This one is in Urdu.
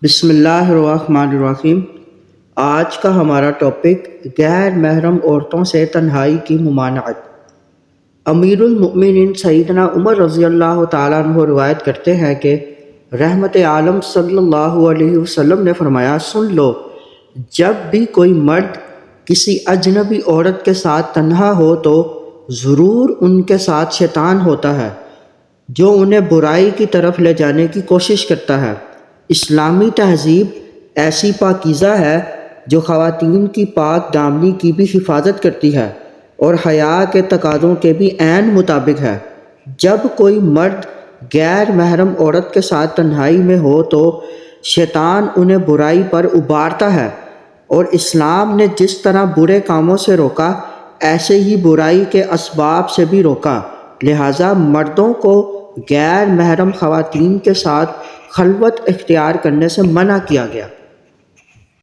بسم اللہ الرحمن الرحیم۔ آج کا ہمارا ٹاپک غیر محرم عورتوں سے تنہائی کی ممانعت۔ امیر المؤمنین سیدنا عمر رضی اللہ تعالیٰ عنہ روایت کرتے ہیں کہ رحمت عالم صلی اللہ علیہ وسلم نے فرمایا، سن لو، جب بھی کوئی مرد کسی اجنبی عورت کے ساتھ تنہا ہو تو ضرور ان کے ساتھ شیطان ہوتا ہے جو انہیں برائی کی طرف لے جانے کی کوشش کرتا ہے۔ اسلامی تہذیب ایسی پاکیزہ ہے جو خواتین کی پاک دامنی کی بھی حفاظت کرتی ہے اور حیا کے تقاضوں کے بھی عین مطابق ہے۔ جب کوئی مرد غیر محرم عورت کے ساتھ تنہائی میں ہو تو شیطان انہیں برائی پر ابھارتا ہے، اور اسلام نے جس طرح برے کاموں سے روکا ایسے ہی برائی کے اسباب سے بھی روکا، لہٰذا مردوں کو غیر محرم خواتین کے ساتھ خلوت اختیار کرنے سے منع کیا گیا۔